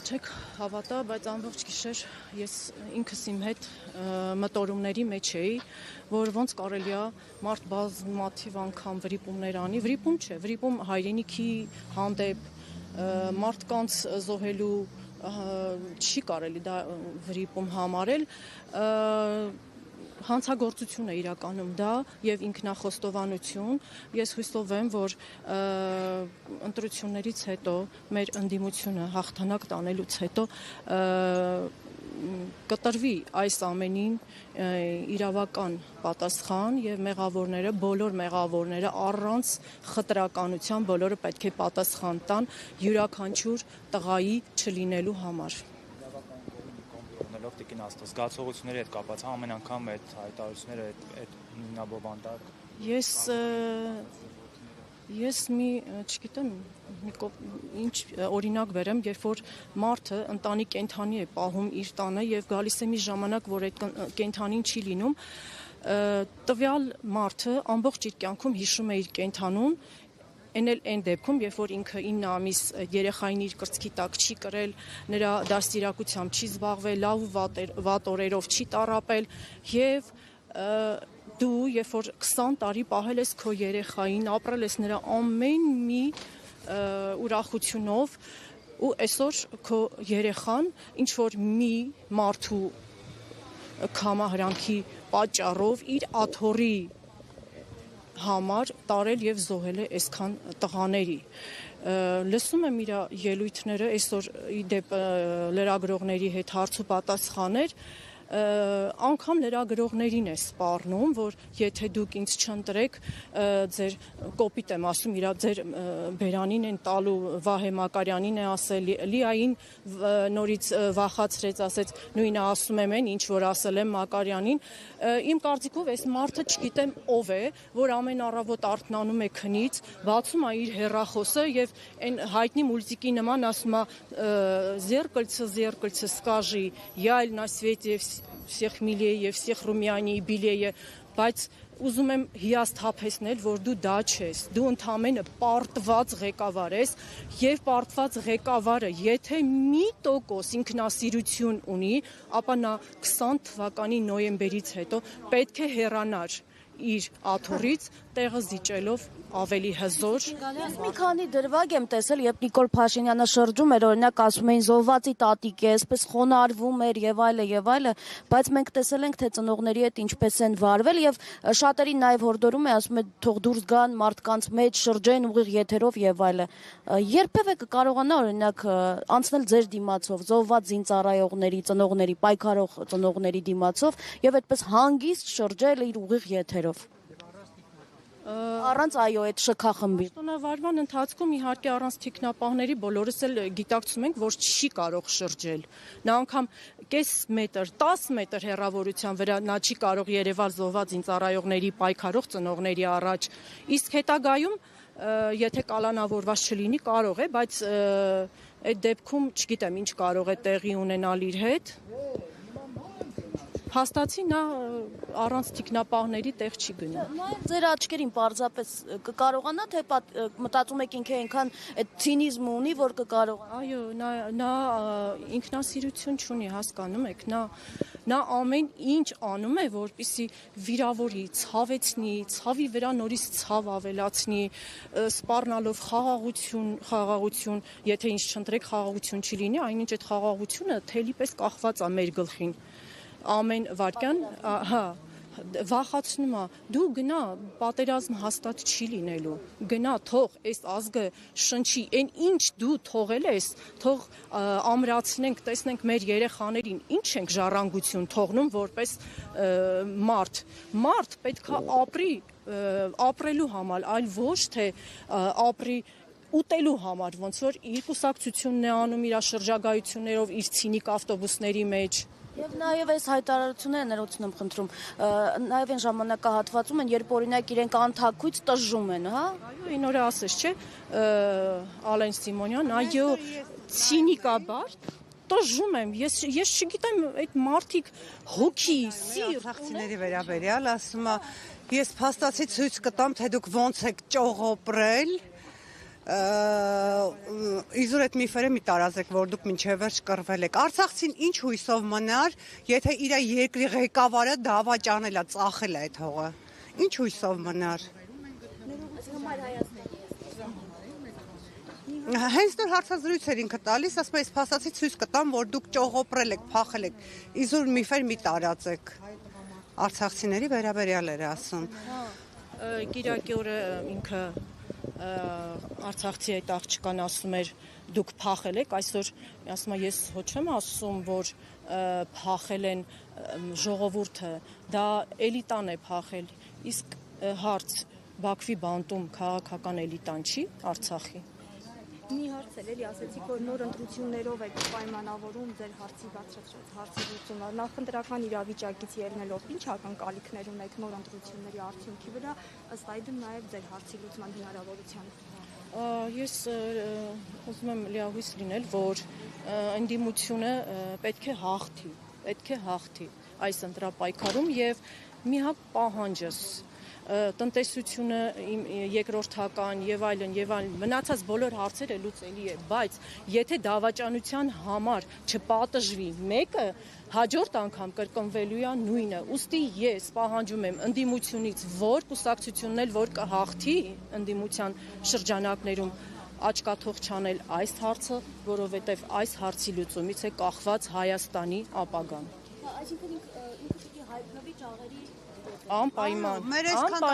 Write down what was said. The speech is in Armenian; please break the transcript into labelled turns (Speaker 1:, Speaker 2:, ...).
Speaker 1: չեք հավատա, բայց ամբողջ գիշեր ես ինքս իմ հետ մտորումների մեջ էի, որ ոնց կարելի է մարդ բազմաթիվ անգամ վրիպումներ անի, վրիպում չէ, վրիպում հայրենիքի հանդեպ մարդկանց զոհելու չի կարելի դա վրիպում համարել, հանցագործություն է իրականում դա եւ ինքնախոստովանություն ես հույսով եմ որ ընտրություններից հետո մեր ընդդիմությունը հաղթանակ տանելուց հետո կտրվի այս ամենին իրավական պատասխան եւ մեղավորները բոլոր մեղավորները առանց խտրականության բոլորը պետք է պատասխան տան յուրաքանչյուր տղայի չլինելու համար
Speaker 2: Տիկին աստված զգացողությունների հետ կապված ամեն անգամ այդ հայտարարությունները այդ նույնաբովանդակ ես մի չգիտեմ ինչ օրինակ բերեմ երբ որ մարդը ընտանի կենդանի է պահում իր տանը եւ գալիս է մի ժամանակ որ այդ կենդանին չի լինում տվյալ մարդը ամբողջ իր կյանքում հիշում է իր կենդանուն Այն դեպքում, երբ որ ինքը 9 ամիս երեխային իր կրծքի տակ չի կրել, նրա դաստիարակությամբ չի զբաղվել, լավ ու վատ օրերով չի տառապել եւ դու, երբ որ 20 տարի պահել ես քո երեխային, ապրել ես նրա ամեն մի ուրախությունով ու այսօր քո երեխան ինչ որ մի մարդու կամահրանքի պատճառով իր աթոռի համար տարել եւ զոհել է այսքան տղաների լսում եմ իր ելույթները այսօր իդեպ լրագրողների հետ հարց ու պատասխաներ անգամ լրագրողներին է սպառնում որ եթե դուք ինձ չընտրեք ձեր կոպիտ եմ ասում իրա ձեր բերանին են տալու Վահե Մակարյանին է ասել Լիային նորից վախացրեց ասեց նույնը ասում եմ այն ինչ որ ասել եմ Մակարյանին իմ կարծիքով այս մարդը չգիտեմ ով է որ ամեն առավոտ արթնանում է քնից բացում է իր հեռախոսը եւ այն հայտնի մուլտիկի նման ասում է зеркальце скажи я на свете всех милее եւ всех румянее белее բայց ուզում եմ հիասթափեցնել որ դու դա չես դու ընդամենը պարտված ղեկավար ես եւ պարտված ղեկավարը եթե մի տոկոս ինքնասիրություն ունի ապա նա 20 թվականի նոյեմբերից հետո պետք է հեռանար իր աթոռից տեղը զիջելով ավելի հզոր
Speaker 3: Ես մի քանի դրվագ եմ տեսել երբ Նիկոլ Փաշինյանը շրջում էր օրինակ ասում էին զոհվածի տատիկ է այսպես խոնարհվում էր եւ այլը բայց մենք տեսել ենք թե ծնողների հետ ինչպես են վարվել եւ շատերին նաեւ հորդորում է ասում է թող դուրս գան մարդկանց մեջ շրջեն ուղիղ եթերով եւ այլը երբևէ կկարողանա օրինակ անցնել ձեր դիմացով զոհված զինծառայողների ծնողների պայքարող ծնողների դիմացով եւ այդպես հանգիստ շրջել իր ուղիղ եթերով Առանց այո այդ շքախմբի
Speaker 1: Տոնավարման ընթացքում իհարկե առանց թիկնապահների բոլորս էլ գիտակցում ենք որ չի կարող շրջել նա անգամ կես մետր 10 մետր հեռավորության վրա նա չի կարող երևալ զոհված ինձարայողների պայքարող ծնողների առաջ իսկ հետագայում եթե կալանավորված չլինի կարող է բայց այդ դեպքում չգիտեմ ինչ կարող է տեղի ունենալ իր հետ Հաստացի նա առանց թիկնապահների տեղ չի գնա։
Speaker 3: Ձեր աչքերին պարզապես կկարողանա թե մտածում եք ինքը այնքան այդ ցինիզմ ունի, որ կկարողանա։
Speaker 1: Այո, նա ինքնասիրություն չունի, հասկանում եք, նա ամեն ինչ անում է, որպեսզի վիրավորի, ցավեցնի, ցավի վրա նորից ցավ ավելացնի, սպառնալով խաղաղություն, եթե ինչ չընտրեք խաղաղություն չլինի, այնինչ այդ խաղաղությունը թելի պես կախված է մեր գլխին։ Ամեն վարքյան, վախացնում է, դու գնա, պատերազմ հաստատ չի լինելու, գնա, թող այս ազգը շնչի, այն ինչ դու թողել ես, թող ամրացնենք, տեսնենք մեր երեխաներին, ինչ ենք ժառանգություն թողնում որպես մարդ պետք է ապրի, ապրելու համար, այլ ոչ թե ապրի ուտելու համար, ոնց որ իր կուսակցությունն է անում իր շրջագայություններով, իր ցինիկ ավտոբուսների մեջ
Speaker 3: Եվ նաև այս հայտարարությունները ներողություն եմ խնդրում, նաև այն ժամանակահատվածում են, երբ օրինակ իրենք անթաքույց տժժում են, հա?
Speaker 1: Այո, այն օրը ասես, չէ, Ալեն Սիմոնյան, այո, ցինիկաբար տժժում եմ, ես չգիտեմ, այդ մարդիկ հոգի, սիր,
Speaker 4: Աղջիկների վերաբերյալ ասում է, ես փաստացի ցույց կտամ, թե դուք ոնց եք ճողոպրել իզուր այդ միֆերը մի տարածեք, որ դուք մինչև վերջ կռվել եք։ Արցախցին ինչ հույսով մնար, եթե իր երկրի ղեկավարը դավաճանել է, ծախել է այդ հողը։ Ինչ հույսով մնար։ Հենց նոր հարցազրույց էր ինքը տալիս, ասում է, փաստացի ցույց կտամ, որ դուք ճողոպրել եք, փախել եք։ Իզուր միֆեր մի տարածեք։ Արցախցիների վերաբերյալ էր ասում։
Speaker 2: Կիրակի օրը ինքը Արցախցի այդ աղջկան ասում էր դուք փախել եք, այսօր ասում եմ ես ոչ չեմ ասում, որ փախել են ժողովուրդը, դա էլիտան է փախել, իսկ հարց Բաքվի բանտում քաղաքական էլիտան չի Արցախի։
Speaker 5: Մի հարց էլ էլի ասեցիք, որ նոր ընտրություններով եք պայմանավորում ձեր հարցի բացատրած հարցի լուծումը։ Նախընտրական իրավիճակից ելնելով ինչ ակնկալիքներ ունեք նոր ընտրությունների արդյունքի վրա, ըստ այդմ նաև ձեր հարցի լուծման հնարավորության։
Speaker 2: Ես ուզում եմ լիահույս լինել, որ ընդդիմությունը պետք է հաղթի այս ընտրապայքարում եւ մի հատ պահանջս տնտեսությունը երկրորդական եւ այլն մնացած բոլոր հարցերը լուծելի է, բայց եթե դավաճանության համար չպատժվի մեկը, հաջորդ անգամ կրկնվելու է նույնը։ Ուստի ես պահանջում եմ ընդդիմությունից, որ կուսակցությունն էլ որ կհաղթի ընդդիմության շրջանակներում աչքաթող չանել այս հարցը, որովհետեւ այս հարցի լուծումից է կախված Հայաստանի ապագան։
Speaker 3: Այսինքն ինքը պիտի հայտնվի ճաղերի
Speaker 2: Անպայման։
Speaker 4: Մեր այսքան